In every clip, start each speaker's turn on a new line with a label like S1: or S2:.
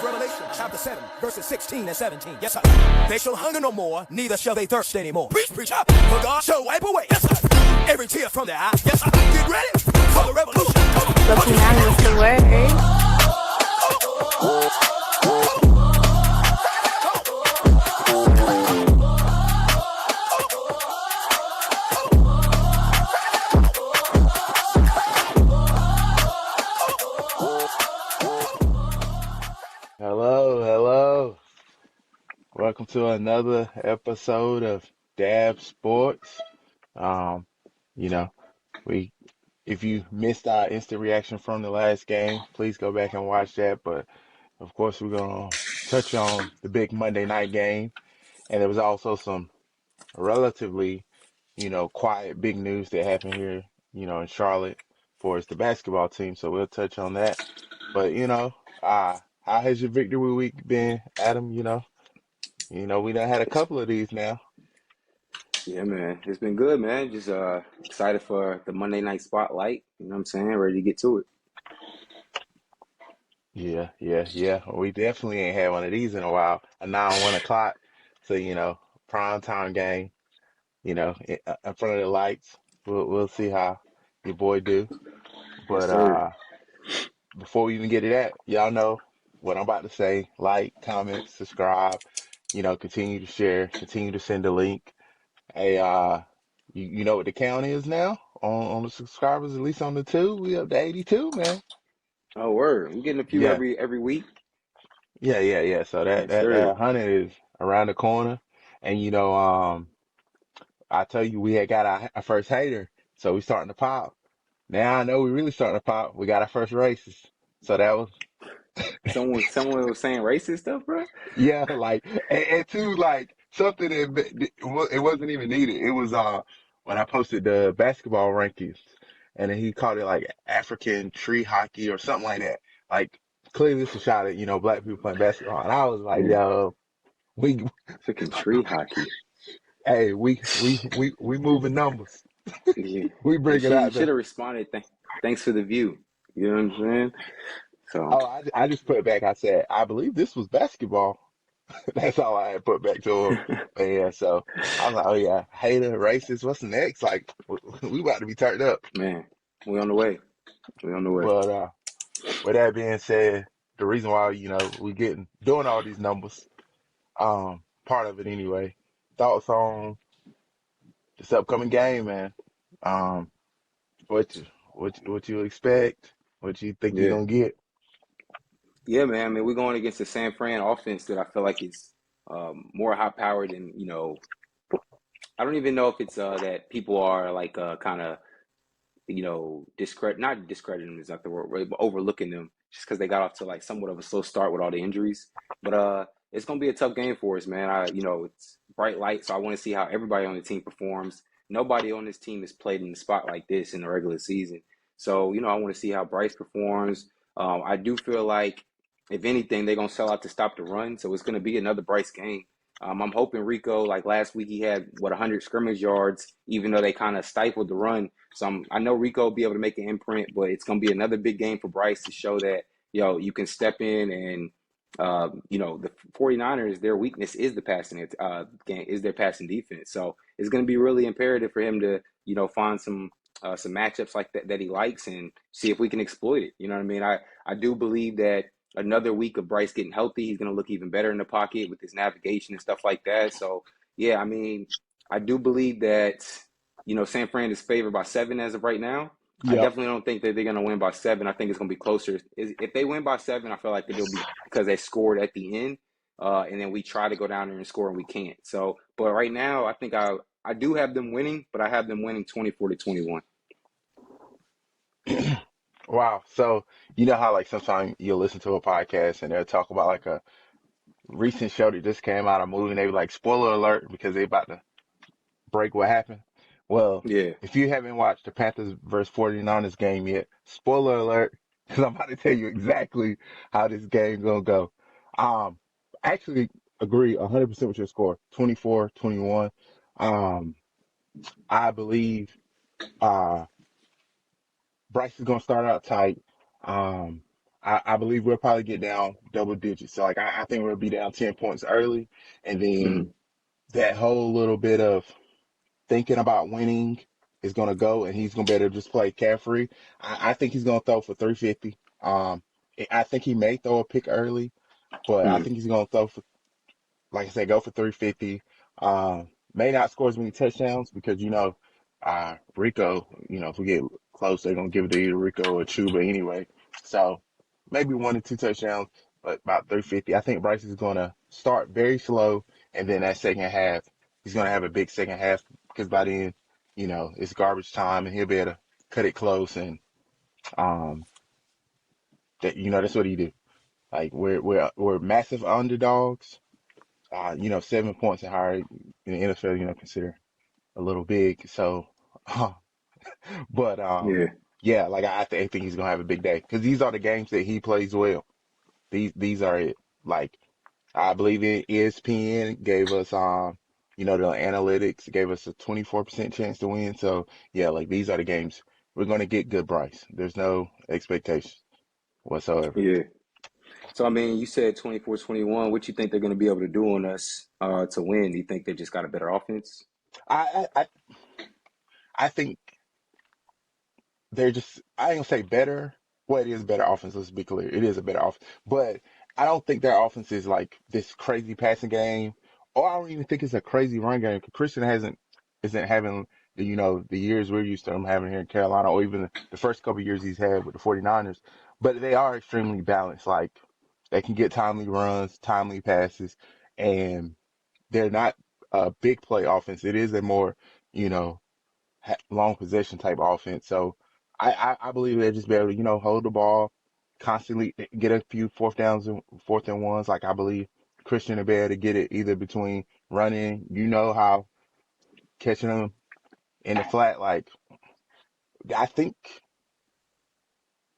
S1: Revelation chapter 7, verses 16 and 17. Yes, sir. They shall hunger no more, neither shall they thirst anymore. Preach, preacher. For God shall wipe away, yes, sir, every tear from their eye. Yes, sir. Get ready for the revolution.
S2: Looking at what's the word?
S3: Hello. Welcome to another episode of Dab Sports. You know, if you missed our instant reaction from the last game, please go back and watch that. But of course, we're gonna touch on the big Monday night game, and there was also some relatively, quiet big news that happened here, in Charlotte for the basketball team. So we'll touch on that. But how has your victory week been, Adam? We done had a couple of these now.
S4: Yeah, man. It's been good, man. Just excited for the Monday night spotlight. You know what I'm saying? Ready to get to it.
S3: Yeah. We definitely ain't had one of these in a while. A now 1 o'clock. So, prime time game, in front of the lights. We'll see how your boy do.
S4: Yes,
S3: But
S4: sir.
S3: before we even get to that, y'all know what I'm about to say. Like, comment, subscribe, continue to share, continue to send a link. Hey, you know what the count is now on the subscribers, at least on the two. We up to 82, man.
S4: Oh, word. I'm getting a few
S3: Yeah.
S4: every week.
S3: Yeah. So that
S4: Yes,
S3: that
S4: sir.
S3: that 100 is around the corner, and I tell you, we had got our first hater, so we starting to pop. Now I know we really starting to pop. We got our first races, so that was
S4: Someone was saying racist stuff, bro.
S3: yeah, like and two like something it wasn't even needed. It was when I posted the basketball rankings, and then he called it like African tree hockey or something like that. Like clearly it's a shot at black people playing basketball, and I was like,
S4: Yeah.
S3: yo. We
S4: Freaking tree hockey.
S3: Hey, we moving numbers.
S4: Yeah.
S3: We
S4: You
S3: bring it
S4: should you
S3: out
S4: should
S3: there.
S4: have responded. Thanks for the view. You know what I'm saying? So
S3: Oh, I just put back. I said I believe this was basketball. That's all I had put back to him. But yeah, so I was like, oh yeah, hater, racist. What's next? Like we about to be turned up.
S4: man, we on the way. We on the way.
S3: But with that being said, the reason why we doing all these numbers, part of it anyway. Thoughts on this upcoming game, man? Um, what you expect? What you think you're
S4: Yeah.
S3: gonna get?
S4: Yeah, man. I mean, we're going against the San Fran offense that I feel like is more high powered than, I don't even know if it's that people are like kind of, not discrediting them is not the word, right, but overlooking them just because they got off to like somewhat of a slow start with all the injuries. But it's going to be a tough game for us, man. It's bright light, so I want to see how everybody on the team performs. Nobody on this team has played in the spot like this in the regular season. So, I want to see how Bryce performs. I do feel like, if anything, they're going to sell out to stop the run. So it's going to be another Bryce game. I'm hoping Rico, like last week, he had 100 scrimmage yards, even though they kind of stifled the run. So I know Rico will be able to make an imprint, but it's going to be another big game for Bryce to show that, you can step in and, the 49ers, their weakness is the passing game, is their passing defense. So it's going to be really imperative for him to, find some matchups like that he likes and see if we can exploit it. You know what I mean? I do believe that another week of Bryce getting healthy, he's going to look even better in the pocket with his navigation and stuff like that. So, yeah, I mean, I do believe that, San Fran is favored by 7 as of right now. I
S3: Yep.
S4: definitely don't think that they're going to win by 7. I think it's going to be closer. If they win by 7, I feel like it'll be because they scored at the end, and then we try to go down there and score and we can't. So, but right now, I think I do have them winning, but I have them winning 24-21.
S3: Wow. So you know how like sometimes you'll listen to a podcast and they'll talk about like a recent show that just came out, a movie, and they be like, spoiler alert, because they about to break what happened. Well,
S4: Yeah.
S3: if you haven't watched the Panthers versus 49ers game yet, spoiler alert, because I'm about to tell you exactly how this game gonna go. I actually agree 100% with your score, 24-21. Um, I believe uh Bryce is gonna start out tight. Um, I believe we'll probably get down double digits. So like I think we'll be down 10 points early, and then
S4: Mm,
S3: that whole little bit of thinking about winning is gonna go, and he's gonna be able to just play carefree. I think he's gonna throw for 350. I think he may throw a pick early, but I
S4: mm,
S3: think he's gonna throw for, like I said, go for 350. May not score as many touchdowns because Rico. If we get close, they're gonna give it to either Rico or Chuba anyway. So maybe 1 or 2 touchdowns, but about 350. I think Bryce is gonna start very slow, and then that second half, he's gonna have a big second half because by then, it's garbage time, and he'll be able to cut it close, and um, that's what he do. Like we're massive underdogs. 7 points and higher in the NFL, consider a little big. So, but
S4: yeah,
S3: yeah, like I think he's gonna have a big day because these are the games that he plays well. These are it. Like I believe ESPN gave us the analytics gave us a 24% chance to win. So yeah, like these are the games we're gonna get good Bryce. There's no expectations whatsoever.
S4: yeah. So I mean, you said 24-21. What you think they're going to be able to do on us to win? Do you think they just got a better offense?
S3: I think they're just, I ain't gonna say better. Well, it is better offense. Let's be clear. It is a better offense, but I don't think their offense is like this crazy passing game, or I don't even think it's a crazy run game. 'Cause Christian isn't having the years we're used to him having here in Carolina, or even the first couple years he's had with the 49ers. But they are extremely balanced. Like they can get timely runs, timely passes, and they're not a big play offense. It is a more, you know, long possession type offense. So I believe they'll just be able to, hold the ball constantly, get a few fourth downs and fourth and ones. Like I believe Christian will be able to get it either between running, how catching them in the flat. Like I think,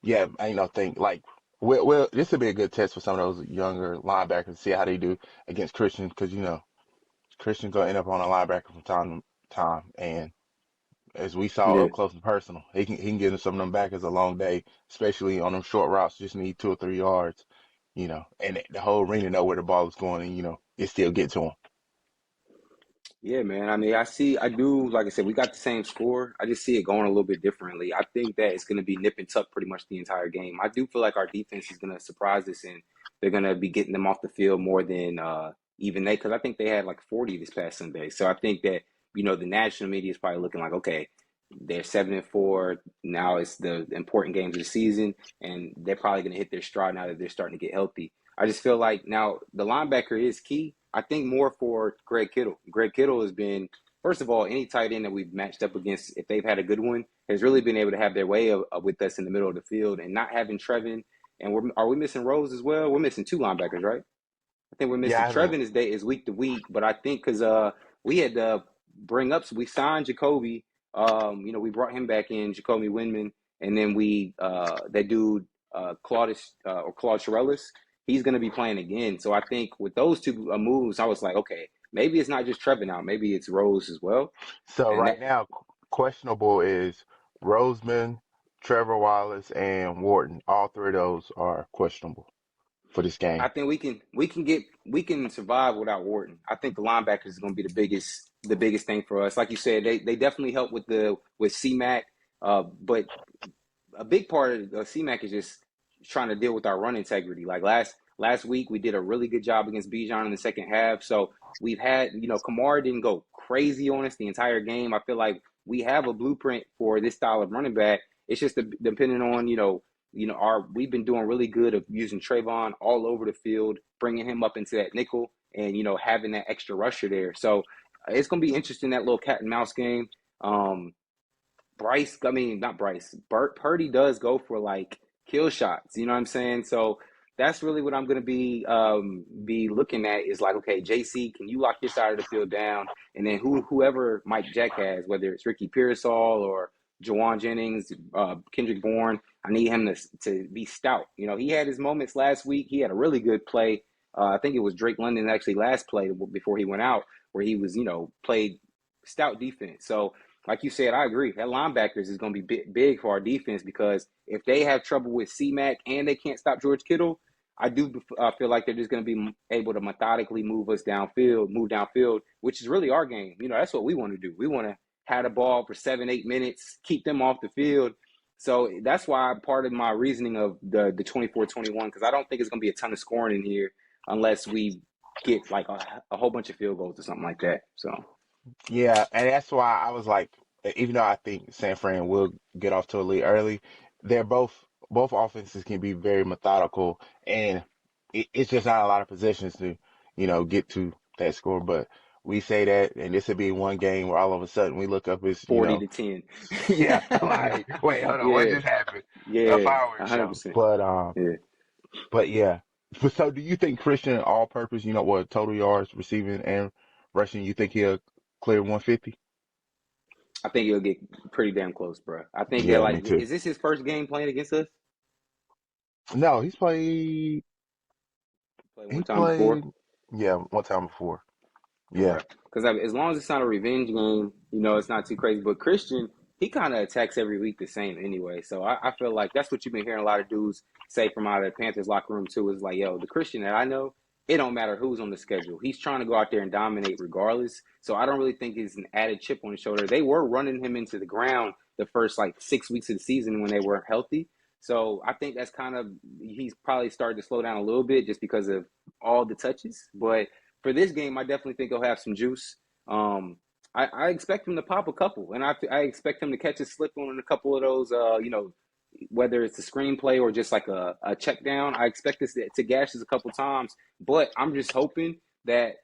S3: yeah, think like, well, this would be a good test for some of those younger linebackers to see how they do against Christian because, Christian's going to end up on a linebacker from time to time. And as we saw
S4: Yeah.
S3: up close and personal, he can get some of them back as a long day, especially on them short routes. Just need 2 or 3 yards, and the whole arena know where the ball is going, and it still get to him.
S4: Yeah, man. I mean, I do, like I said, we got the same score. I just see it going a little bit differently. I think that it's going to be nip and tuck pretty much the entire game. I do feel like our defense is going to surprise us and they're going to be getting them off the field more than even because I think they had like 40 this past Sunday. So I think that, the national media is probably looking like, okay, they're 7-4. Now it's the important games of the season, and they're probably going to hit their stride now that they're starting to get healthy. I just feel like now the linebacker is key. I think more for Greg Kittle. Greg Kittle has been, first of all, any tight end that we've matched up against, if they've had a good one, has really been able to have their way with us in the middle of the field and not having Trevin. And are we missing Rose as well? We're missing 2 linebackers, right? I think we're
S3: Yeah,
S4: missing
S3: I haven't.
S4: Trevin is week to week, but I think because we had to bring up, so we signed Jacoby. We brought him back in, Jacoby Windman, and then we that dude Claudius or Claude Shirellis, he's going to be playing again. So I think with those two moves, I was like, okay, maybe it's not just Trevin now, maybe it's Rose as well,
S3: So
S4: and
S3: right
S4: that
S3: now, questionable is Roseman, Trevor Wallace, and Wharton. All three of those are questionable for this
S4: I
S3: game.
S4: think we can survive without Wharton. I think the linebackers is going to be the biggest thing for us. Like you said, they definitely help with C-Mac, but a big part of CMAC is just trying to deal with our run integrity. Like last week, we did a really good job against Bijan in the second half. So we've had, Kamara didn't go crazy on us the entire game. I feel like we have a blueprint for this style of running back. It's just depending on, we've been doing really good of using Trayvon all over the field, bringing him up into that nickel, and having that extra rusher there. So it's gonna be interesting, that little cat and mouse game. Bryce, I mean, not Bryce, Purdy does go for like kill shots. You know what I'm saying? So that's really what I'm going to be looking at is like, okay, JC, can you lock your side of the field down? And then whoever Mike Jack has, whether it's Ricky Pearsall or Jawan Jennings, Kendrick Bourne, I need him to be stout. He had his moments last week. He had a really good play. I think it was Drake London actually last play before he went out where he was, played stout defense. So like you said, I agree. That linebackers is going to be big for our defense because if they have trouble with C-Mac and they can't stop George Kittle, I do feel like they're just going to be able to methodically move downfield, which is really our game. That's what we want to do. We want to have the ball for 7-8 minutes, keep them off the field. So that's why part of my reasoning of the 24-21, because I don't think it's going to be a ton of scoring in here unless we get like a whole bunch of field goals or something like that. So
S3: Yeah, and that's why I was like, even though I think San Fran will get off to a lead early, they're both offenses can be very methodical, and it's just not a lot of possessions to, get to that score. But we say that, and this would be one game where all of a sudden we look up, it's,
S4: 40-10.
S3: yeah, like, wait, hold on, what
S4: Yeah,
S3: just happened? A
S4: yeah,
S3: fireworks show.
S4: 100%.
S3: But
S4: Yeah.
S3: but yeah. So do you think Christian all purpose, what total yards receiving and rushing, you think he'll clear 150?
S4: I think he'll get pretty damn close, bro. I think that,
S3: Yeah,
S4: like,
S3: me too.
S4: is this his first game playing against us?
S3: No,
S4: Played
S3: he
S4: one time before.
S3: played, yeah, one time before. Yeah,
S4: Okay. Because as long as it's not a revenge game, it's not too crazy. But Christian, he kind of attacks every week the same anyway. So I feel like that's what you've been hearing a lot of dudes say from out of the Panthers locker room too. Is like, yo, the Christian that I know, it don't matter who's on the schedule. He's trying to go out there and dominate regardless. So I don't really think it's an added chip on his shoulder. They were running him into the ground the first like 6 weeks of the season when they weren't healthy. So I think that's he's probably started to slow down a little bit just because of all the touches. But for this game, I definitely think he'll have some juice. I expect him to pop a couple, and I expect him to catch a slip on a couple of those, whether it's a screenplay or just like a check down. I expect this to gash us a couple times, but I'm just hoping that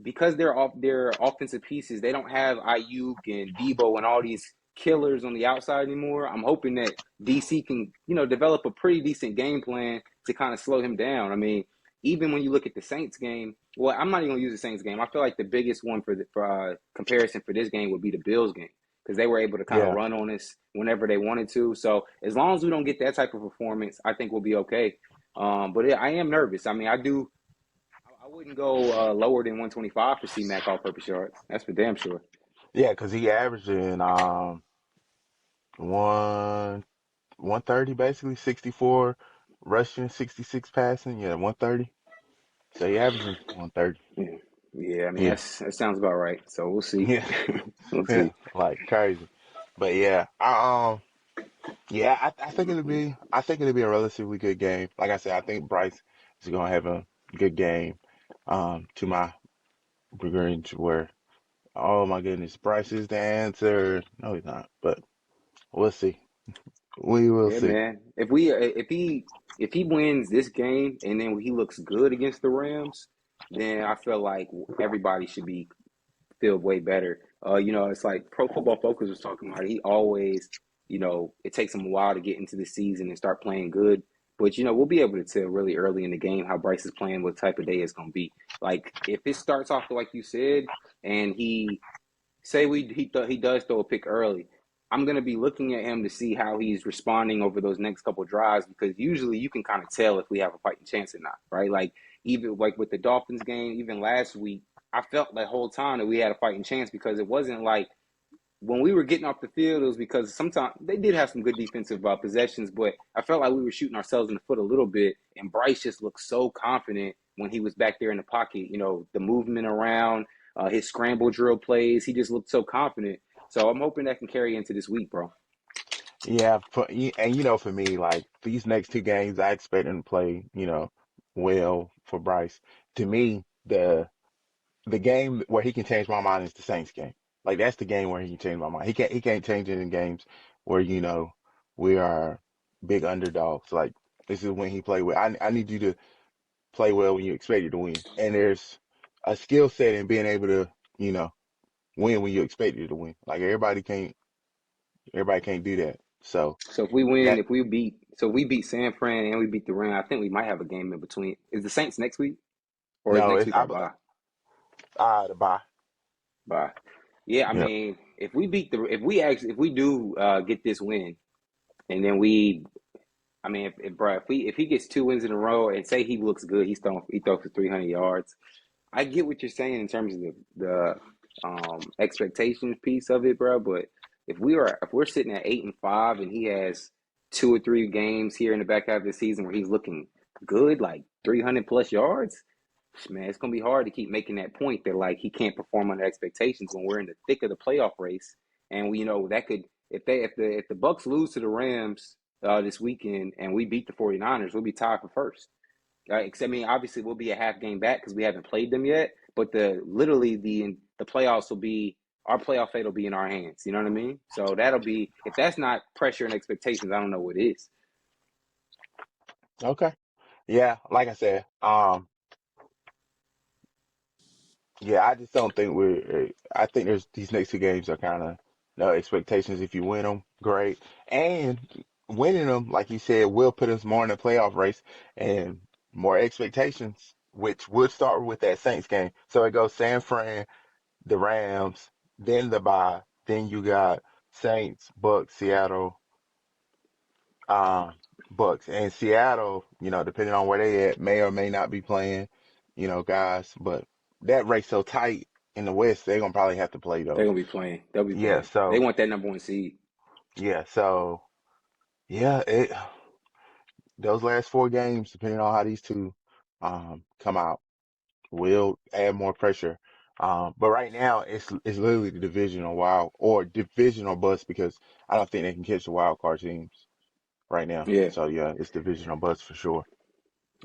S4: because they're off their offensive pieces, they don't have Ayuk and Debo and all these killers on the outside anymore. I'm hoping that DC can, develop a pretty decent game plan to kind of slow him down. I mean, even when you look at the Saints game, well, I'm not even going to use the Saints game. I feel like the biggest one for comparison for this game would be the Bills game because they were able to kind of
S3: yeah,
S4: run on us whenever they wanted to. So as long as we don't get that type of performance, I think we'll be okay. But I am nervous. I mean, I wouldn't go lower than 125 for C-Mac all-purpose yards. That's for damn sure.
S3: yeah, because he averaging one 130 basically, 64 rushing, 66 passing, yeah, 130. So he averaging 130.
S4: Yeah, yeah. I mean,
S3: Yeah,
S4: that sounds about right. So we'll see.
S3: yeah,
S4: We'll
S3: yeah,
S4: see.
S3: like crazy. But yeah, yeah, I think it'll be a relatively good game. Like I said, I think Bryce is gonna have a good game. To my regard, where, oh my goodness, Bryce is the answer. No, he's not, but we'll see. We will
S4: Yeah,
S3: see.
S4: man. If he wins this game and then he looks good against the Rams, then I feel like everybody should feel way better. It's like Pro Football Focus was talking about. He always, it takes him a while to get into the season and start playing good. But we'll be able to tell really early in the game how Bryce is playing, what type of day it's gonna be. Like if it starts off like you said, and he does throw a pick early, I'm gonna be looking at him to see how he's responding over those next couple drives because usually you can kind of tell if we have a fighting chance or not, right? Like even like with the Dolphins game, even last week, I felt the whole time that we had a fighting chance because it wasn't like when we were getting off the field, it was because sometimes they did have some good defensive possessions, but I felt like we were shooting ourselves in the foot a little bit. And Bryce just looked so confident when he was back there in the pocket. The movement around, his scramble drill plays, he just looked so confident. So I'm hoping that can carry into this week, bro.
S3: Yeah, and for me, like these next two games, I expect him to play, well for Bryce. To me, the game where he can change my mind is the Saints game. Like that's the game where he can change my mind. He can't change it in games where we are big underdogs. Like this is when he play well. I need you to play well when you expect it to win. And there's a skill set in being able to, you know, win when you expect it to win. Like everybody can't do that. So
S4: So if we win,
S3: that
S4: if we beat San Fran and we beat the Rams, I think we might have a game in between. Is the Saints next week, or is
S3: no,
S4: next
S3: it's
S4: week our bye?
S3: the bye.
S4: Bye. Yeah, I
S3: Yep.
S4: mean, if we do get this win, and then I mean, if he gets 2 wins in a row and say he looks good, he throws for 300 yards. I get what you're saying in terms of the expectations piece of it, bro. But if we're sitting at 8-5 and he has 2 or 3 games here in the back half of the season where he's looking good, like 300 plus yards, man, it's gonna be hard to keep making that point that like he can't perform under expectations when we're in the thick of the playoff race. And we that could if the Bucks lose to the Rams this weekend and we beat the 49ers, we'll be tied for first. Except, I mean, obviously we'll be a half game back because we haven't played them yet. But the playoffs will be our playoff fate will be in our hands. You know what I mean? So that'll be if that's not pressure and expectations, I don't know what is.
S3: Okay. Yeah, like I said, yeah, I just don't think I think there's these next 2 games are kind of no expectations. If you win them, great, and winning them, like you said, will put us more in the playoff race and more expectations, which would start with that Saints game. So it goes San Fran, the Rams, then the bye, then you got Saints, Bucks, Seattle, um, Bucks, and Seattle. Depending on where they at, may or may not be playing, guys. But that race so tight in the West, they're gonna probably have to play
S4: They're
S3: those.
S4: gonna be playing. They'll be
S3: Yeah.
S4: playing. They
S3: So
S4: want that number 1 seed.
S3: yeah. So yeah. Those last 4 games, depending on how these two come out, will add more pressure. But right now, it's literally the divisional bust because I don't think they can catch the wild card teams right now.
S4: Yeah,
S3: So yeah, it's divisional bust for sure.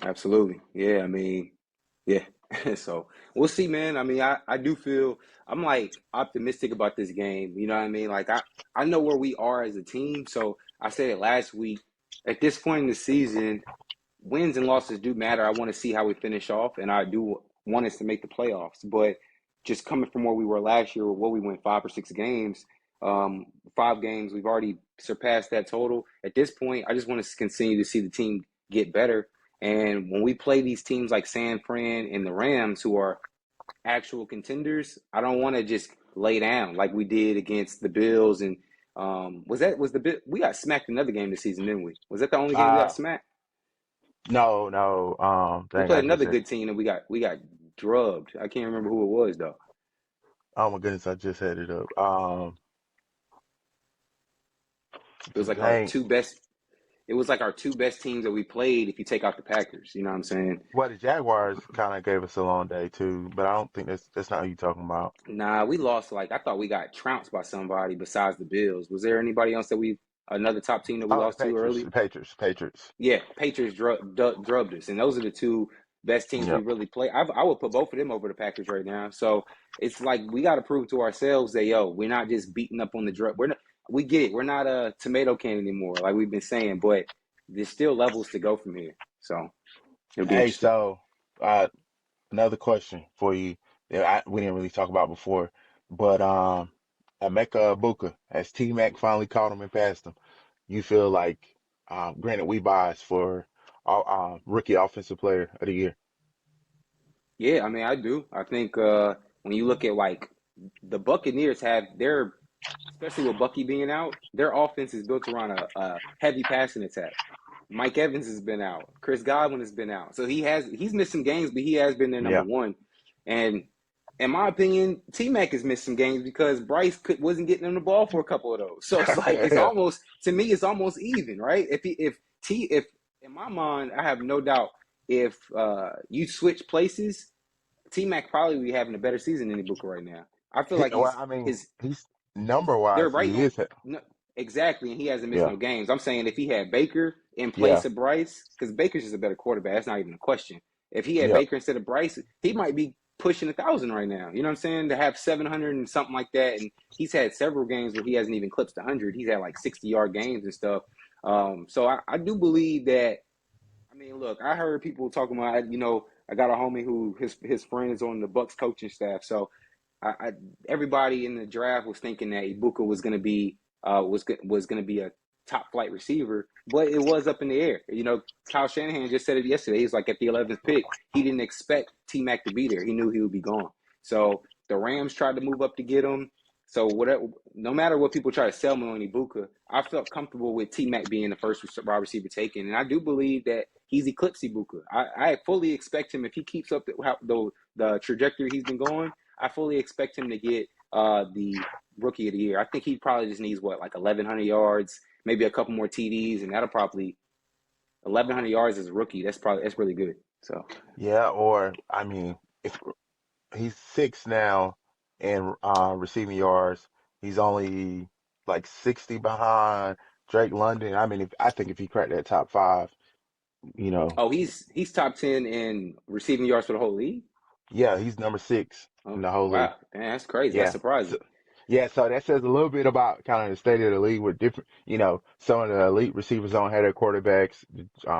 S4: absolutely. Yeah, I mean, yeah. So we'll see, man. I mean, I do feel I'm like optimistic about this game. You know what I mean? Like I know where we are as a team. So I said it last week. At this point in the season, wins and losses do matter. I want to see how we finish off, and I do want us to make the playoffs. But just coming from where we were last year, where we went 5 or 6 games, 5 games, we've already surpassed that total. At this point, I just want to continue to see the team get better. And when we play these teams like San Fran and the Rams, who are actual contenders, I don't want to just lay down like we did against the Bills. And we got smacked another game this season, didn't we? Was that the only game we got
S3: Uh
S4: smacked?
S3: no, no.
S4: We
S3: Dang, I
S4: played
S3: just
S4: another
S3: said.
S4: good team and we got drubbed. I can't remember who it was though.
S3: Oh my goodness, I just had it up.
S4: It was like our
S3: Dang.
S4: two best. It was like our 2 best teams that we played if you take out the Packers. You know what I'm saying?
S3: Well, the Jaguars kind of gave us a long day too, but I don't think that's not who you're talking about.
S4: Nah, we lost. Like I thought we got trounced by somebody besides the Bills. Was there anybody else that another top team that we
S3: Oh, the
S4: lost to
S3: Patriots,
S4: early?
S3: the Patriots, Patriots.
S4: Yeah, Patriots drubbed us, and those are the 2 best teams we
S3: Yep.
S4: really play. I would put both of them over the Packers right now. So it's like we got to prove to ourselves that we're not just beating up on the drug. We're not. We get it. We're not a tomato can anymore, like we've been saying. But there's still levels to go from here. So it'll be
S3: Hey,
S4: interesting.
S3: so uh, another question for you that we didn't really talk about before, but Emeka Ibuka, has T Mac finally caught him and passed him? You feel like, granted, we biased for rookie offensive player of the year.
S4: Yeah, I mean, I do. I think when you look at like the Buccaneers have their, especially with Bucky being out, their offense is built around a heavy passing attack. Mike Evans has been out. Chris Godwin has been out. So he's missed some games, but he has been their number
S3: Yeah.
S4: one. And in my opinion, T Mac has missed some games because wasn't getting him the ball for a couple of those. So it's like it's almost to me it's almost even, right? If in my mind, I have no doubt if you switch places, T Mac probably be having a better season than Ibuka right now. I feel like
S3: Well, I mean,
S4: his
S3: he's number
S4: they're
S3: wise,
S4: right
S3: he
S4: on.
S3: is.
S4: No, exactly, and he hasn't missed
S3: Yeah.
S4: no games. I'm saying if he had Baker in
S3: Yeah.
S4: place of Bryce, because Baker's just a better quarterback. That's not even a question. If he had
S3: Yeah.
S4: Baker instead of Bryce, he might be pushing 1,000 right now. You know what I'm saying? To have 700 and something like that, and he's had several games where he hasn't even clipped 100. He's had like 60-yard games and stuff. So I do believe that. I mean, look, I heard people talking about. I got a homie who his friend is on the Bucks coaching staff. So everybody in the draft was thinking that Ibuka was going to be was going to be a top flight receiver, but it was up in the air. Kyle Shanahan just said it yesterday. He's like at the 11th pick, he didn't expect T Mac to be there. He knew he would be gone. So the Rams tried to move up to get him. So no matter what people try to sell me on Ibuka, I felt comfortable with T Mac being the first wide receiver taken, and I do believe that he's eclipsed Ibuka. I fully expect him if he keeps up the trajectory he's been going. I fully expect him to get the rookie of the year. I think he probably just needs what, like 1,100 yards, maybe a couple more TDs, and that'll probably 1,100 yards as a rookie. That's really good. So
S3: Yeah, or I mean, if he's six now in receiving yards, he's only like 60 behind Drake London. I mean, I think if he cracked that top five, you know,
S4: oh, he's top 10 in receiving yards for the whole league.
S3: yeah, he's number six in
S4: Oh
S3: the whole league.
S4: wow, man, that's crazy. That's
S3: Yeah. So,
S4: surprising.
S3: yeah, so that says a little bit about kind of the state of the league with different, some of the elite receivers don't have their quarterbacks,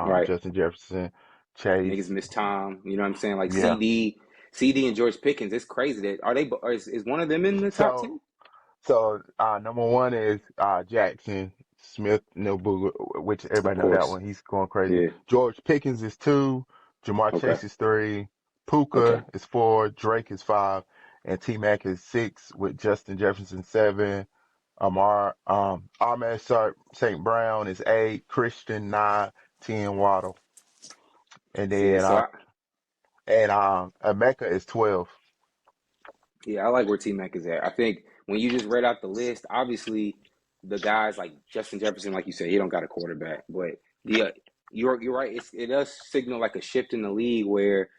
S4: Right.
S3: Justin Jefferson, Chase.
S4: Niggas miss time. You know what I'm saying? Like
S3: Yeah.
S4: CD and George Pickens. It's crazy that are they? Is one of them in the top
S3: So
S4: 10?
S3: number one is Jackson Smith Nilbuga, which
S4: Of
S3: everybody know that
S4: course.
S3: one. He's going crazy.
S4: Yeah.
S3: George Pickens is two, Jamar
S4: Okay.
S3: Chase is three,
S4: Okay.
S3: Puka is four, Drake is five, and T Mac is six with Justin Jefferson seven. Ahmed St. Brown is eight, Christian nine, 10 Waddle, and
S4: See,
S3: then
S4: so
S3: Emeka is 12.
S4: yeah, I like where T Mac is at. I think when you just read out the list, obviously the guys like Justin Jefferson, like you said, he don't got a quarterback, but the you're right. It does signal like a shift in the league where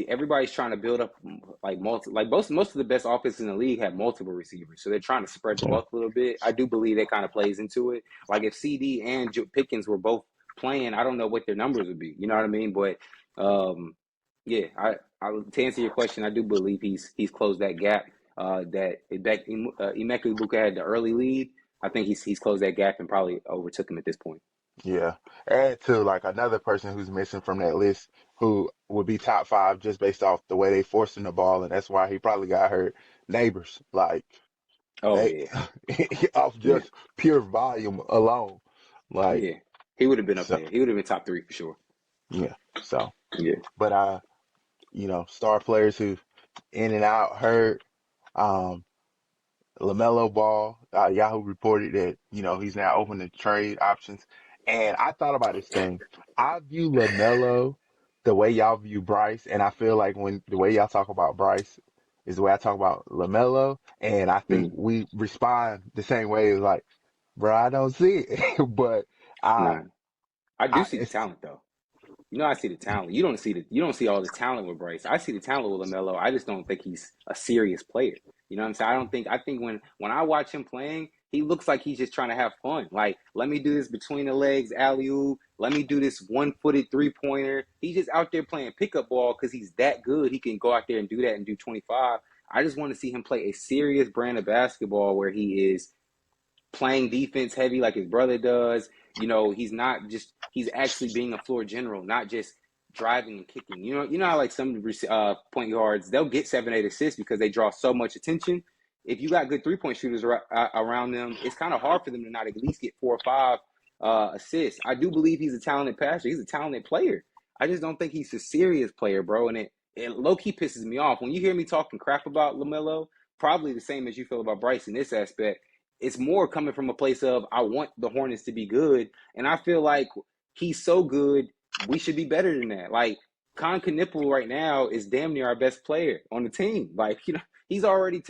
S4: everybody's trying to build up like most of the best offenses in the league have multiple receivers, so they're trying to spread the
S3: Yeah.
S4: wealth a little bit. I do believe that kind of plays into it. Like if CD and Pickens were both playing, I don't know what their numbers would be. You know what I mean? But yeah, to answer your question, I do believe he's closed that gap. That Emeka Ibuka had the early lead. I think he's closed that gap and probably overtook him at this point.
S3: Yeah. Add to like another person who's missing from that list who would be top five just based off the way they forcing the ball, and that's why he probably got hurt. Neighbors, like
S4: Oh
S3: they
S4: yeah,
S3: off
S4: yeah,
S3: just pure volume alone. Like
S4: yeah. He would have been up
S3: so
S4: there. He would have been top three for sure.
S3: yeah. So
S4: Yeah.
S3: but star players who in and out hurt. Um LaMelo Ball, Yahoo reported that, he's now open to trade options. And I thought about this thing. I view LaMelo the way y'all view Bryce, and I feel like when the way y'all talk about Bryce is the way I talk about LaMelo, and I think
S4: Mhm.
S3: we respond the same way. It's like, bro, I don't see it, but I,
S4: Nah, I do see the
S3: it's
S4: talent though. You know, I see the talent. You don't see all the talent with Bryce. I see the talent with LaMelo. I just don't think he's a serious player. You know what I'm saying? I think when I watch him playing, he looks like he's just trying to have fun. Like, let me do this between the legs alley oop. Let me do this 1-footed 3-pointer. He's just out there playing pickup ball because he's that good. He can go out there and do that and do 25. I just want to see him play a serious brand of basketball where he is playing defense heavy like his brother does. You know, he's actually being a floor general, not just driving and kicking. You know how like some point guards, they'll get 7, 8 assists because they draw so much attention. If you got good 3-point shooters around them, it's kind of hard for them to not at least get 4 or 5 assists. I do believe he's a talented passer. He's a talented player. I just don't think he's a serious player, bro. And it low key pisses me off when you hear me talking crap about LaMelo. Probably the same as you feel about Bryce in this aspect. It's more coming from a place of I want the Hornets to be good, and I feel like he's so good, we should be better than that. Like Con Knipple right now is damn near our best player on the team. Like he's already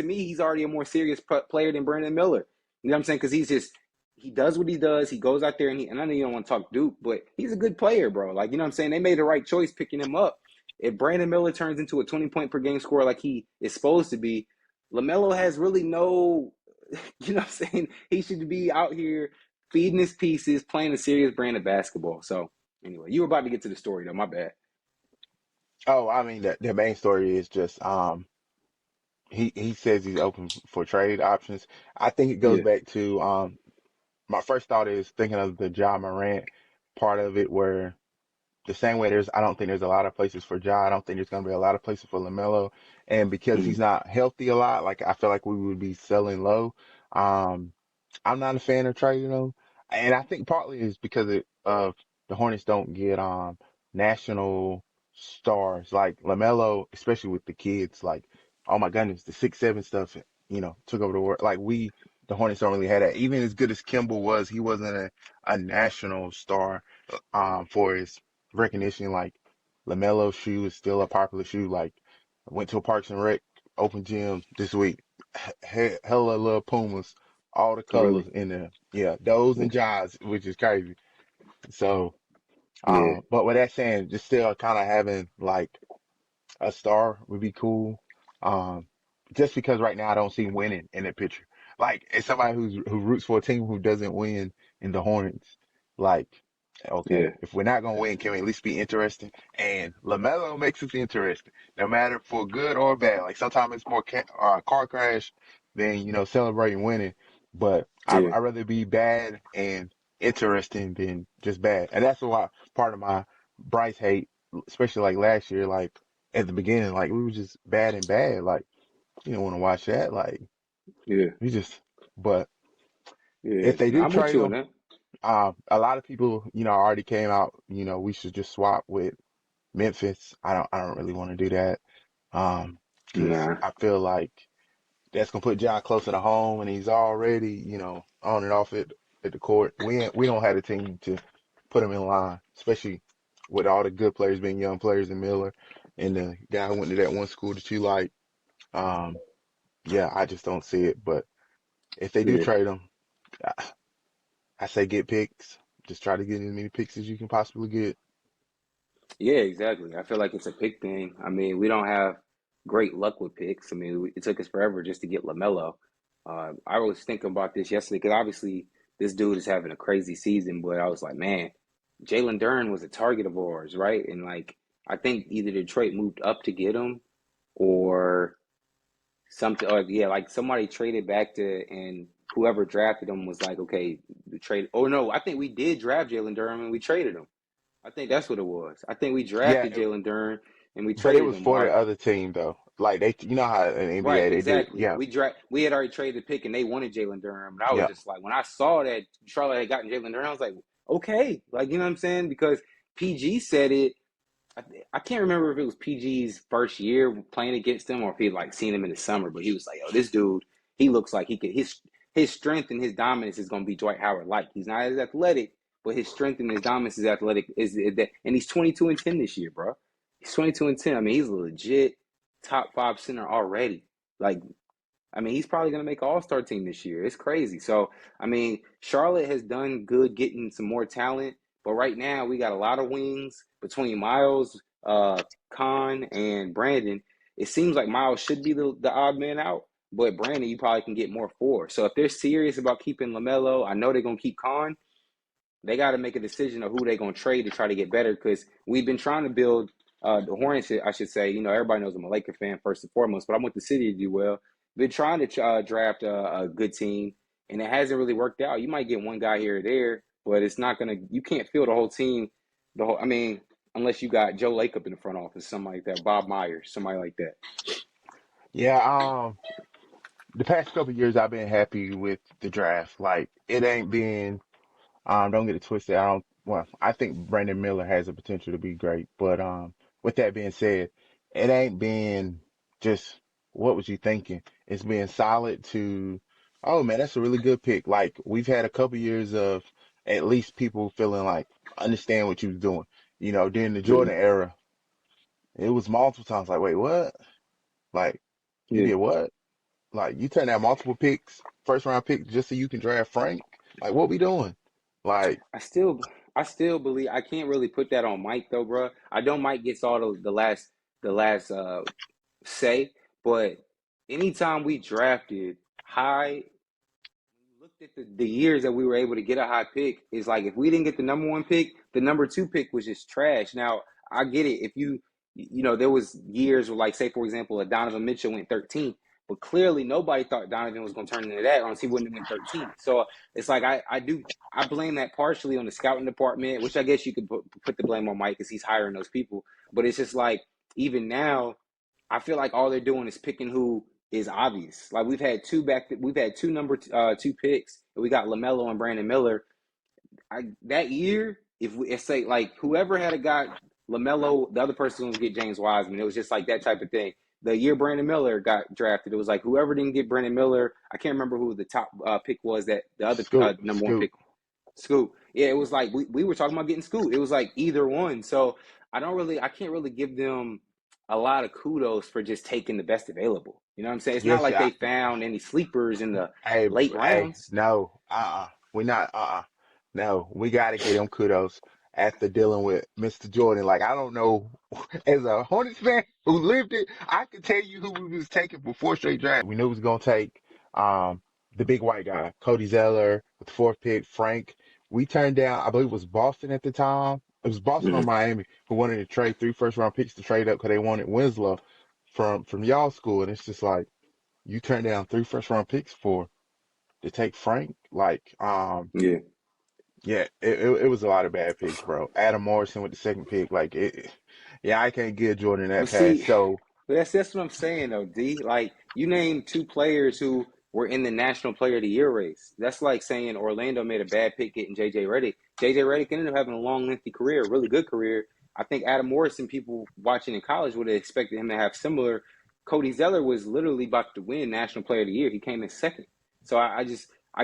S4: a more serious player than Brandon Miller. You know what I'm saying? Because he does what he does. He goes out there and I know you don't want to talk Duke, but he's a good player, bro. Like you know what I'm saying? They made the right choice picking him up. If Brandon Miller turns into a 20-point per game scorer like he is supposed to be, LaMelo has really no you know what I'm saying? He should be out here feeding his pieces, playing a serious brand of basketball. So anyway, you were about to get to the story though. My bad.
S3: oh, I mean the main story is just he says he's open for trade options. I think it goes
S4: Yeah.
S3: back to my first thought is thinking of the Ja Morant part of it, where the same way I don't think there's a lot of places for Ja. I don't think there's going to be a lot of places for LaMelo. And because
S4: Mm-hmm.
S3: he's not healthy a lot, like I feel like we would be selling low. Um, I'm not a fan of trading them. And I think partly is because of the Hornets don't get national stars like LaMelo, especially with the kids. Like, oh my goodness, the 6'7" stuff, took over the world. Like the Hornets don't really have that. Even as good as Kimball was, he wasn't a national star for his recognition. Like LaMelo's shoe is still a popular shoe. Like I went to a Parks and Rec open gym this week. Hella little Pumas, all the
S4: Really?
S3: colors in there. Yeah, those
S4: Yeah.
S3: and Jazz, which is crazy. So,
S4: Yeah.
S3: but with that saying, just still kind of having like a star would be cool. Um, just because right now I don't see winning in that picture. Like, as somebody who roots for a team who doesn't win in the Hornets, like, okay,
S4: Yeah.
S3: if we're not gonna win, can we at least be interesting? And LaMelo makes us interesting, no matter for good or bad. Like sometimes it's more car crash than celebrating winning. But
S4: Yeah.
S3: I'd rather be bad and interesting than just bad. And that's why part of my Bryce hate, especially like last year, like at the beginning, like we were just bad and bad. Like you don't want to watch that. Like
S4: Yeah.
S3: we just. But
S4: Yeah.
S3: if they
S4: No,
S3: do
S4: I'm with
S3: trade
S4: you on
S3: him,
S4: that.
S3: a lot of people, already came out. We should just swap with Memphis. I don't really want to do that. Because
S4: Nah.
S3: I feel like that's gonna put John closer to home, and he's already, on and off it at the court. We don't have a team to put him in line, especially with all the good players being young players in Miller and the guy who went to that one school that you like. Um, yeah, I just don't see it. But if they do
S4: Yeah.
S3: trade him, I say get picks. Just try to get as many picks as you can possibly get.
S4: Yeah, exactly. I feel like it's a pick thing. I mean, we don't have great luck with picks. I mean, it took us forever just to get LaMelo. I was thinking about this yesterday because obviously this dude is having a crazy season, but I was like, man, Jalen Duren was a target of ours, right? And like, I think either Detroit moved up to get him or something, or yeah, like somebody traded back to, and whoever drafted him was like, okay, the trade. Oh no, I think we did draft Jalen Duren and we traded him. I think that's what it was. I think we
S3: Yeah,
S4: drafted Jalen Duren and we
S3: but it
S4: traded
S3: was
S4: him.
S3: for the
S4: Or
S3: other team though. Like how in
S4: right,
S3: NBA they do.
S4: exactly.
S3: Yeah,
S4: We had already traded the pick and they wanted Jalen Duren. But I was
S3: yeah,
S4: just like, when I saw that Charlotte had gotten Jalen Duren, I was like, okay, like you know what I'm saying? Because PG said it. I can't remember if it was PG's first year playing against him or if he like seen him in the summer. But he was like, "Yo, this dude, he looks like he could. His strength and his dominance is going to be Dwight Howard like. He's not as athletic, but his strength and his dominance is athletic. Is that? And he's 22-10 this year, bro. He's 22-10. I mean, he's a legit top five center already. Like I mean, he's probably going to make an all-star team this year. It's crazy. So, I mean, Charlotte has done good getting some more talent, but right now we got a lot of wings between Miles, Khan, and Brandon. It seems like Miles should be the odd man out, but Brandon you probably can get more for. So if they're serious about keeping LaMelo, I know they're going to keep Khan. They got to make a decision of who they're going to trade to try to get better because we've been trying to build the Hornets, I should say. You know, everybody knows I'm a Laker fan first and foremost, but I want the city to do well. Been trying to draft a good team, and it hasn't really worked out. You might get one guy here or there, but it's not going to – you can't field the whole team. I mean, unless you got Joe Lacob in the front office, something like that, Bob Myers, somebody like that.
S3: yeah. The past couple of years I've been happy with the draft. Like it ain't been. Don't get it twisted. Well, I think Brandon Miller has the potential to be great, but with that being said, it ain't been just what was you thinking? It's been solid to, oh man, that's a really good pick. Like we've had a couple years of at least people feeling like understand what you was doing. During the
S4: Yeah,
S3: Jordan era, it was multiple times like, wait, what? Like you
S4: yeah.
S3: did what? Like you turned out multiple picks, first round picks just so you can draft Frank. Like what we doing? Like.
S4: I still, I still believe I can't really put that on Mike though, bro. I know Mike gets all the last say, but anytime we drafted high, when you looked at the years that we were able to get a high pick, it's like if we didn't get the number one pick, the number two pick was just trash. Now, I get it. If there was years where, like, say, for example, a Donovan Mitchell went 13th, but clearly nobody thought Donovan was going to turn into that, or else he wouldn't have went 13th. So it's like I blame that partially on the scouting department, which I guess you could put the blame on Mike because he's hiring those people. But it's just like even now, I feel like all they're doing is picking who is obvious. Like we've had two number two picks, and we got LaMelo and Brandon Miller. That year, if say like whoever had got LaMelo, the other person was get James Wiseman. It was just like that type of thing. The year Brandon Miller got drafted, it was like whoever didn't get Brandon Miller. I can't remember who the top pick was that the other
S3: Scoop,
S4: number one
S3: Scoop.
S4: pick. Scoot. Yeah, it was like we were talking about getting Scoot. It was like either one. So I can't really give them a lot of kudos for just taking the best available. You know what I'm saying? It's not
S3: Yes,
S4: like they found any sleepers in the
S3: hey,
S4: late rounds.
S3: no, we not, no, we got to get him kudos after dealing with Mr. Jordan. Like, I don't know, as a Hornets fan who lived it, I could tell you who we was taking for 4 straight drafts. We knew we was gonna take, the big white guy, Cody Zeller with the 4th pick, Frank. We turned down, I believe it was Boston at the time. It was Boston or
S4: Mhm.
S3: Miami who wanted to trade 3 first-round picks to trade up because they wanted Winslow from y'all school, and it's just like you turned down 3 first-round picks for to take Frank. Like,
S4: Yeah.
S3: yeah, it was a lot of bad picks, bro. Adam Morrison with the 2nd pick, like yeah, I can't give Jordan that
S4: But
S3: pass.
S4: see,
S3: So,
S4: but that's what I'm saying though, D. Like you named two players who were in the National Player of the Year race. That's like saying Orlando made a bad pick getting JJ Redick. JJ Redick ended up having a long, lengthy career, a really good career. I think Adam Morrison, people watching in college would have expected him to have similar. Cody Zeller was literally about to win National Player of the Year. He came in second. So I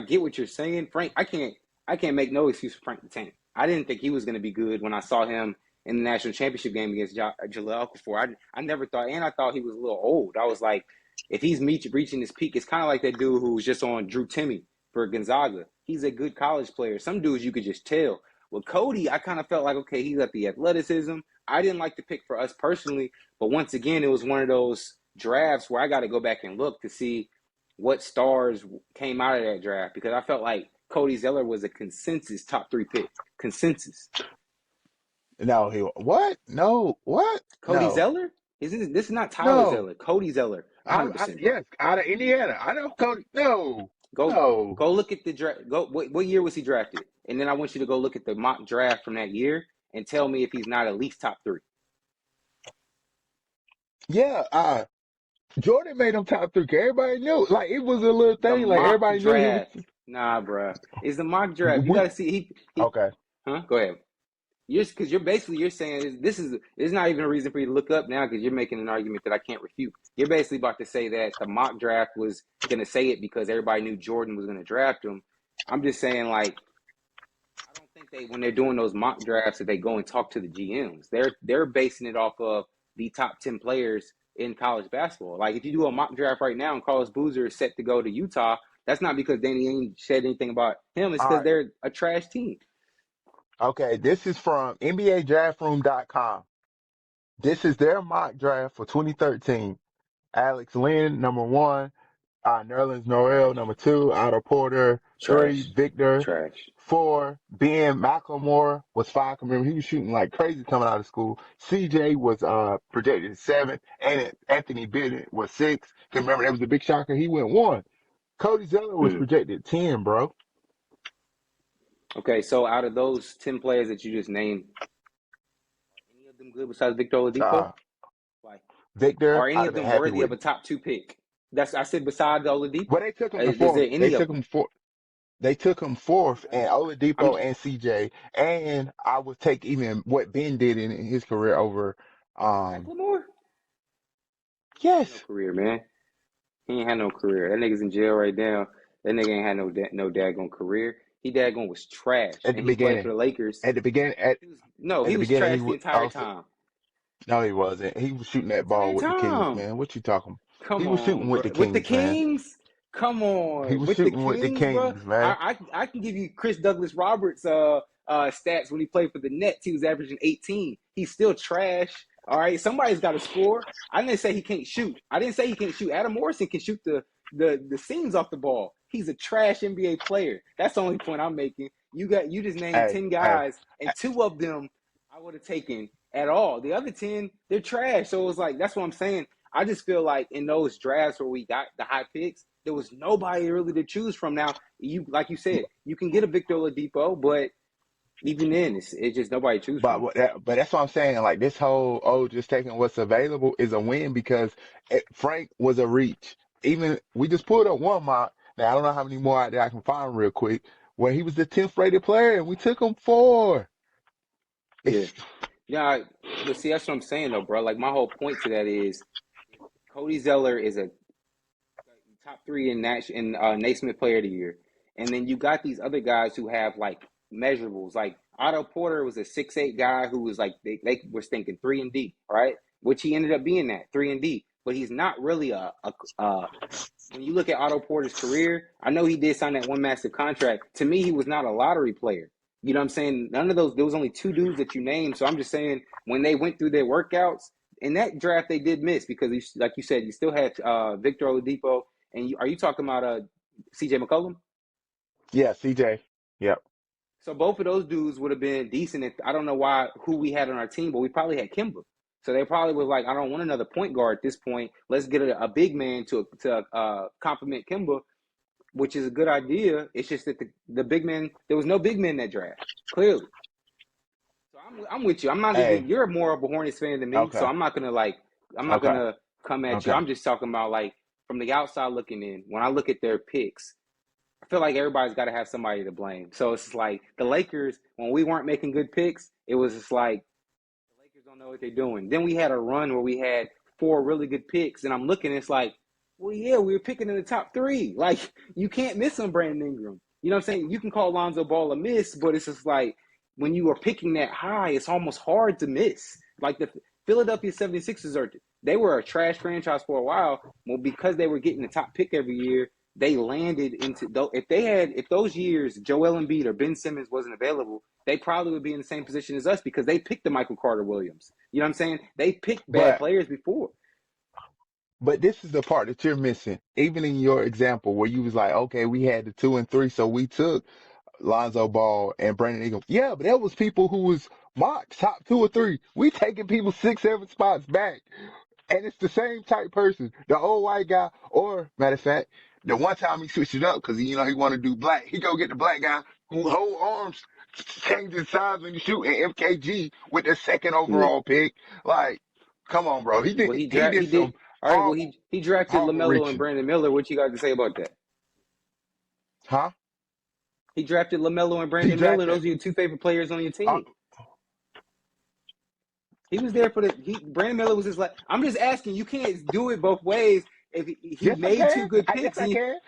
S4: get what you're saying, Frank. I can't make no excuse for Frank the Tank. I didn't think he was going to be good when I saw him in the national championship game against Jaleel Okafor. I never thought, and I thought he was a little old. I was like, if he's reaching his peak, it's kind of like that dude who was just on Drew Timmy for Gonzaga. He's a good college player. Some dudes you could just tell. With Cody, I kind of felt like, okay, he's got the athleticism. I didn't like the pick for us personally, but once again, it was one of those drafts where I got to go back and look to see what stars came out of that draft because I felt like Cody Zeller was a consensus top 3 pick. Consensus.
S3: no, what? No, what?
S4: Cody
S3: No,
S4: Zeller? This is not Tyler
S3: no.
S4: Zeller. Cody Zeller. 100%, bro.
S3: Yes, out of Indiana. I know Cody. No,
S4: Go
S3: no.
S4: go look at the draft. Go what year was he drafted? And then I want you to go look at the mock draft from that year and tell me if he's not at least top 3.
S3: Yeah, Jordan made him top 3. Everybody knew. Like, it was a little
S4: The
S3: thing. Like,
S4: mock
S3: everybody knew he was.
S4: draft. Nah, bro. It's the mock draft. You
S3: We,
S4: got to see he
S3: okay.
S4: huh? Go ahead. Because you're saying this is it's not even a reason for you to look up now because you're making an argument that I can't refute. You're basically about to say that the mock draft was gonna say it because everybody knew Jordan was gonna draft him. I'm just saying like I don't think when they're doing those mock drafts that they go and talk to the GMs. They're basing it off of the top 10 players in college basketball. Like if you do a mock draft right now and Carlos Boozer is set to go to Utah, that's not because Danny ain't said anything about him. It's
S3: All
S4: because
S3: right.
S4: they're a trash team.
S3: Okay. This is from NBADraftRoom.com. This is their mock draft for 2013. Alex Lynn, number 1. Nerlens Noel, number 2. Otto Porter, 3.
S4: Trash.
S3: Victor,
S4: Trash.
S3: 4. Ben McLemore was 5. Remember, he was shooting like crazy coming out of school. CJ was projected 7. And Anthony Bennett was 6. 'Cause remember, that was the big shocker. He went 1. Cody Zeller was
S4: Hmm.
S3: projected 10, bro.
S4: Okay, so out of those 10 players that you just named, are any of them good besides Victor Oladipo?
S3: Uh,
S4: Like,
S3: Victor,
S4: are any
S3: I'd have
S4: of
S3: been
S4: them
S3: happy
S4: worthy of
S3: with.
S4: a top 2 pick? I said besides
S3: But
S4: Oladipo.
S3: they took him the
S4: Is
S3: fourth.
S4: there any of them?
S3: They took him fourth, and
S4: I'm
S3: Oladipo and CJ. And I would take even what Ben did in his career over. Um,
S4: Macklemore. He ain't had no
S3: yes,
S4: career, man. He ain't had no career. That nigga's in jail right now. That nigga ain't had no daggone career. He daggone was trash,
S3: at the
S4: and he played for
S3: beginning.
S4: the Lakers.
S3: At the beginning, at
S4: No,
S3: at
S4: he
S3: the
S4: was
S3: beginning, he
S4: trash the
S3: was
S4: entire
S3: also
S4: time.
S3: no, he wasn't. He was shooting that ball
S4: Entire
S3: with the Kings,
S4: time.
S3: man. What you talking? He
S4: Come
S3: was shooting
S4: on,
S3: with
S4: bro.
S3: the
S4: With the
S3: Kings, man.
S4: Kings? Come
S3: He
S4: on.
S3: was
S4: With the
S3: shooting with the
S4: Kings, bro.
S3: Kings, man.
S4: I can give you Chris Douglas Roberts stats when he played for the Nets. He was averaging 18. He's still trash. All right. Somebody's got to score. I didn't say he can't shoot. I didn't say he can't shoot. Adam Morrison can shoot the seams off the ball. He's a trash NBA player. That's the only point I'm making. You just named
S3: Hey,
S4: 10
S3: hey,
S4: guys, and 2 of them I would have taken at all. The other 10, they're trash. So it was like that's what I'm saying. I just feel like in those drafts where we got the high picks, there was nobody really to choose from. Now, like you said, you can get a Victor Oladipo, but even then, it's just nobody to choose from.
S3: but that's what I'm saying. Like this whole just taking what's available is a win because Frank was a reach. Even we just pulled up one mock. Now I don't know how many more out there I can find real quick. Where he was the 10th rated player and we took him 4.
S4: Yeah,
S3: It's
S4: yeah. But see, that's what I'm saying though, bro. Like my whole point to that is Cody Zeller is a top 3 in Naismith Player of the Year, and then you got these other guys who have like measurables. Like Otto Porter was a 6'8" guy who was like they were thinking 3 and D, right? which he ended up being at 3-and-D. But he's not really when you look at Otto Porter's career, I know he did sign that one massive contract. To me, he was not a lottery player. You know what I'm saying? None of those. There was only 2 dudes that you named. So I'm just saying when they went through their workouts in that draft, they did miss because, like you said, you still had Victor Oladipo. And are you talking about C.J. McCollum?
S3: Yeah, CJ. Yep.
S4: So both of those dudes would have been decent. I don't know who we had on our team, but we probably had Kimba. So they probably was like, I don't want another point guard at this point. Let's get a big man to complement Kimba, which is a good idea. It's just that the big man, there was no big man in that draft, clearly. So I'm with you. I'm not even.
S3: Hey,
S4: You're more of a Hornets fan than me, so
S3: okay.
S4: I'm not gonna
S3: Okay.
S4: come at you.
S3: Okay.
S4: I'm just talking about like from the outside looking in. When I look at their picks, I feel like everybody's got to have somebody to blame. So it's like the Lakers, when we weren't making good picks, it was just like the Lakers don't know what they're doing. Then we had a run where we had 4 really good picks, and I'm looking, it's like, well, yeah, we were picking in the top 3. Like, you can't miss on Brandon Ingram. You know what I'm saying? You can call Lonzo Ball a miss, but it's just like when you are picking that high, it's almost hard to miss. Like the Philadelphia 76ers they were a trash franchise for a while. Well, because they were getting the top pick every year, they landed into if those years Joel Embiid or Ben Simmons wasn't available, they probably would be in the same position as us because they picked the Michael Carter Williams. You know what I'm saying? They picked bad
S3: But
S4: players before.
S3: but this is the part that you're missing. Even in your example where you was like, okay, we had the 2 and 3, so we took Lonzo Ball and Brandon Ingram. Yeah, but that was people who was mocked top 2 or 3. We taking people 6, 7 spots back. And it's the same type person, the old white guy, or matter of fact, the one time he switched it up because he want to do black. He go get the black guy who whole arms change his size when you shoot in MKG with the second
S4: Yeah.
S3: overall pick. Like, come on, bro.
S4: Well,
S3: He
S4: he
S3: did
S4: did.
S3: some
S4: All right. Well,
S3: horrible
S4: he drafted
S3: horrible
S4: LaMelo and
S3: reaching,
S4: Brandon Miller. What you got to say about that?
S3: huh?
S4: He drafted LaMelo and
S3: He
S4: Brandon Miller.
S3: drafted.
S4: Those are your 2 favorite players on your
S3: Uh,
S4: team. He was there for Brandon Miller was just like, I'm just asking. You can't do it both ways. If he
S3: yes, I
S4: made 2
S3: can.
S4: good
S3: Yes,
S4: picks,
S3: I can.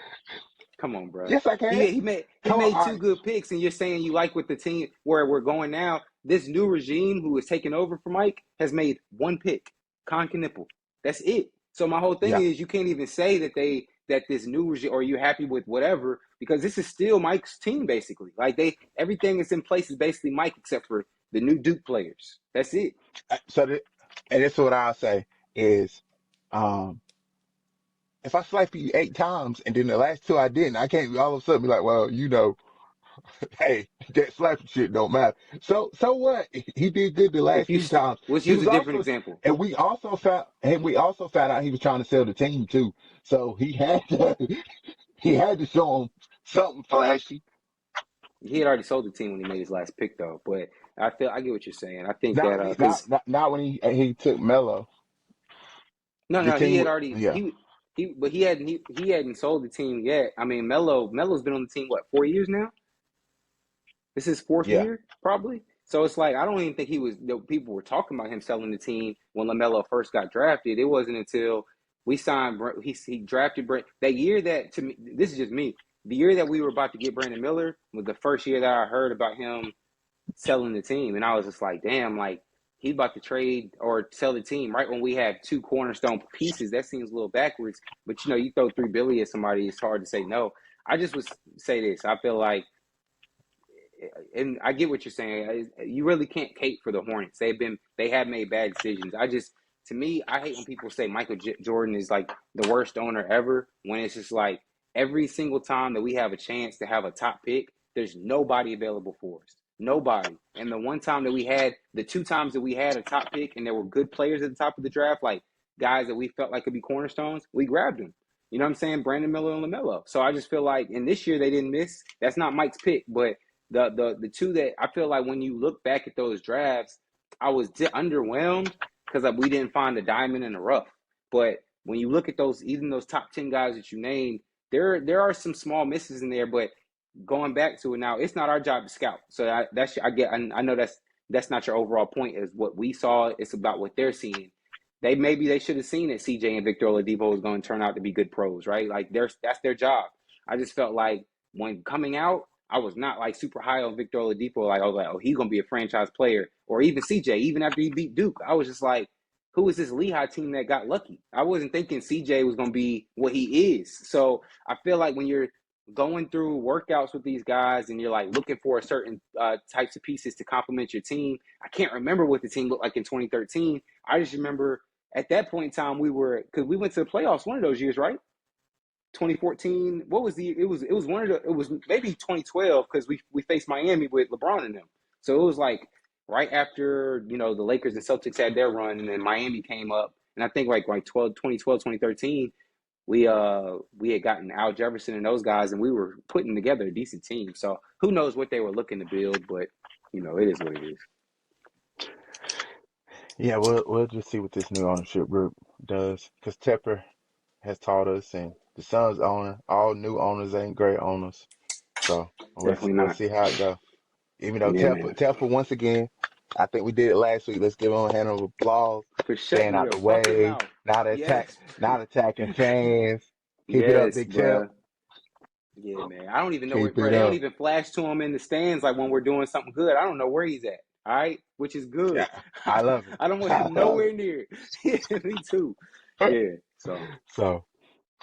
S4: come on, bro.
S3: Yes, I can.
S4: He
S3: Come on.
S4: made
S3: All
S4: 2
S3: right.
S4: good picks, and you're saying you like with the team where we're going now. This new regime who is taking over for Mike has made 1 pick, Con Knipple. That's it. So my whole thing
S3: Yeah.
S4: is you can't even say that this new regime or you're happy with whatever because this is still Mike's team basically. Like everything is in place is basically Mike except for the new Duke players. That's it.
S3: And this is what I'll say is, um, if I slap you 8 times and then the last 2 I didn't, I can't all of a sudden be like, well, hey, that slapping shit don't matter. So what? He did good the
S4: If
S3: last
S4: you
S3: few times.
S4: let's
S3: He
S4: use a
S3: was
S4: different
S3: also,
S4: example.
S3: and we also found out he was trying to sell the team too. So he had to show him something flashy.
S4: He had already sold the team when he made his last pick though, but I get what you're saying. I think
S3: Not
S4: that
S3: when
S4: because
S3: not when he took Melo. The
S4: no, he
S3: team
S4: had
S3: with,
S4: already
S3: yeah,
S4: but he hadn't sold the team yet. I mean, Melo's been on the team what 4 years now. This is his 4th
S3: yeah.
S4: year probably. So it's like I don't even think people were talking about him selling the team when LaMelo first got drafted. It wasn't until we signed he drafted Brent that year that to me this is just me. The year that we were about to get Brandon Miller was the first year that I heard about him selling the team, and I was just like, damn, like he's about to trade or sell the team right when we have 2 cornerstone pieces. That seems a little backwards, but you throw $3 billion at somebody, it's hard to say no. I just would say this: I feel like, and I get what you're saying. You really can't cape for the Hornets. They have made bad decisions. To me, I hate when people say Michael Jordan is like the worst owner ever. When it's just like every single time that we have a chance to have a top pick, there's nobody available for us. Nobody. And the 2 times that we had a top pick, and there were good players at the top of the draft, like guys that we felt like could be cornerstones, we grabbed them. You know what I'm saying? Brandon Miller and LaMelo. So I just feel like, in this year they didn't miss. That's not Mike's pick, but the 2 that I feel like when you look back at those drafts, I was underwhelmed because we didn't find a diamond in the rough. But when you look at even those top 10 guys that you named, there are some small misses in there. But going back to it now, it's not our job to scout. So I know that's not your overall point. Is what we saw. It's about what they're seeing. Maybe they should have seen that CJ and Victor Oladipo was going to turn out to be good pros, right? Like that's their job. I just felt like when coming out, I was not like super high on Victor Oladipo. Like I was like, oh, he's gonna be a franchise player, or even CJ. Even after he beat Duke, I was just like, who is this Lehigh team that got lucky? I wasn't thinking CJ was going to be what he is. So I feel like when you're going through workouts with these guys and you're like looking for a certain types of pieces to complement your team, I can't remember what the team looked like in 2013. I just remember at that point in time because we went to the playoffs one of those years, right? 2014. What was it was maybe 2012 because we faced Miami with LeBron and them. So it was like right after, the Lakers and Celtics had their run, and then Miami came up. And I think like 2012, 2013, we had gotten Al Jefferson and those guys, and we were putting together a decent team. So who knows what they were looking to build, but it is what it is.
S3: Yeah, we'll just see what this new ownership group does, because Tepper has taught us, and the Suns owner, all new owners ain't great owners. So
S4: Definitely
S3: we'll
S4: not.
S3: see how it goes. Even though
S4: Yeah, man.
S3: Tepper once again, I think we did it last week. Let's give him a hand of applause.
S4: For
S3: Staying
S4: shutting
S3: out
S4: your
S3: the
S4: fucking
S3: way,
S4: mouth.
S3: not
S4: Yes.
S3: attacking fans. Keep it up,
S4: Yes,
S3: Big Tep.
S4: bruh. Yeah, man. I don't even know
S3: Keep
S4: bro.
S3: it
S4: They don't
S3: up.
S4: even flash to him in the stands like when we're doing something good. I don't know where he's at. All right, which is good.
S3: Yeah, I love it.
S4: I don't want
S3: I
S4: him
S3: love
S4: nowhere near. Yeah, me too.
S3: it.
S4: Yeah. So
S3: So,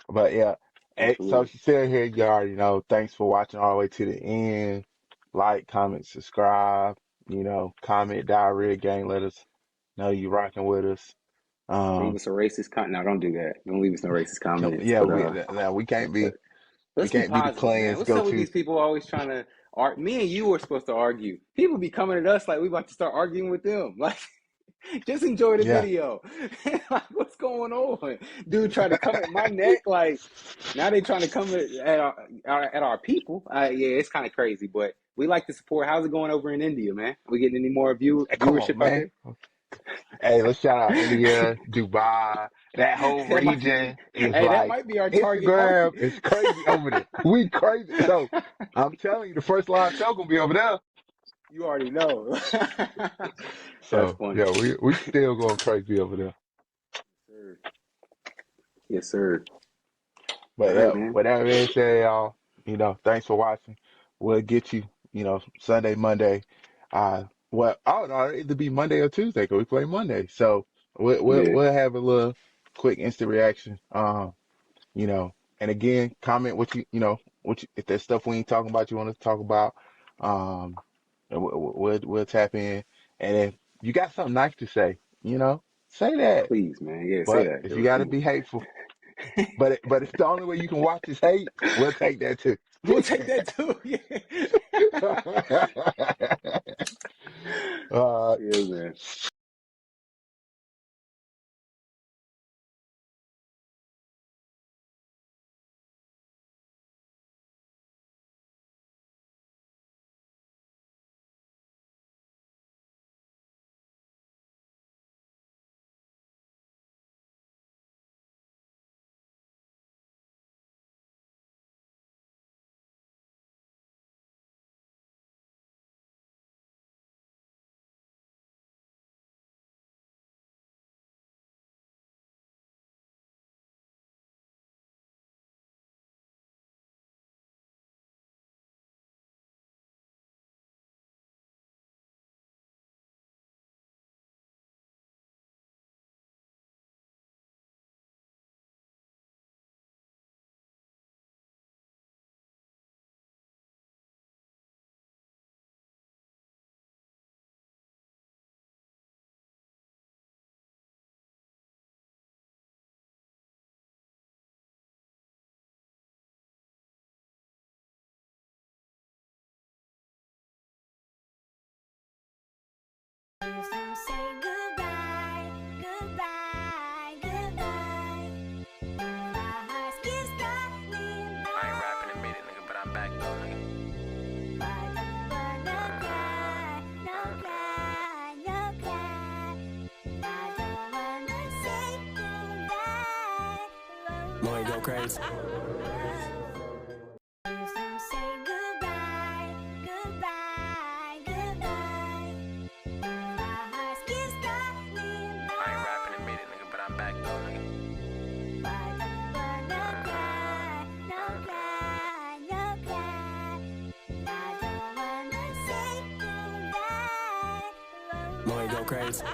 S3: but yeah. Hey, so
S4: absolutely.
S3: if you're still here, you already know. Thanks for watching all the way to the end. Like, comment, subscribe. Comment, diarrhea gang. Let us know you rocking with us.
S4: Leave us a racist comment. No, don't do that. Don't leave us no racist comments.
S3: Yeah,
S4: But
S3: we can't be
S4: let's be
S3: the
S4: positive, man.
S3: Klans
S4: What's
S3: go
S4: up with
S3: to.
S4: these people always trying to argue? Me and you were supposed to argue. People be coming at us like we about to start arguing with them. Like, just enjoy the
S3: Yeah.
S4: video. Like, what's going on? Dude tried to come at my neck. Like, now they trying to come at our people. Yeah, it's kind of crazy, but we like to support. How's it going over in India, man? Are we getting any more
S3: Hey, come on,
S4: viewership out
S3: man.
S4: there?
S3: Hey, let's shout out India, Dubai. That whole region is
S4: That
S3: like
S4: might be our target market.
S3: Instagram is crazy over there. We crazy. So I'm telling you, the first live show gonna be over there.
S4: You already know. That's
S3: So
S4: funny.
S3: yeah, we still going crazy over there.
S4: Sir. Yes, sir. All
S3: But
S4: right,
S3: yeah,
S4: man.
S3: with that being said, y'all, thanks for watching. We'll get you, Sunday, Monday. I don't know, it'll either be Monday or Tuesday, 'cause we play Monday. So
S4: Yeah,
S3: we'll have a little quick instant reaction. And again, comment if there's stuff we ain't talking about, you want us to talk about. And we'll tap in. And if you got something nice to say, say that.
S4: please, man. Yeah, say
S3: But
S4: that.
S3: if you got to
S4: Ooh.
S3: be hateful, but if the only way you can watch is hate, we'll take that too.
S4: We'll take that too. Yeah.
S3: uh,
S4: Yeah, man.
S1: Lloyd go crazy. Lloyd go crazy.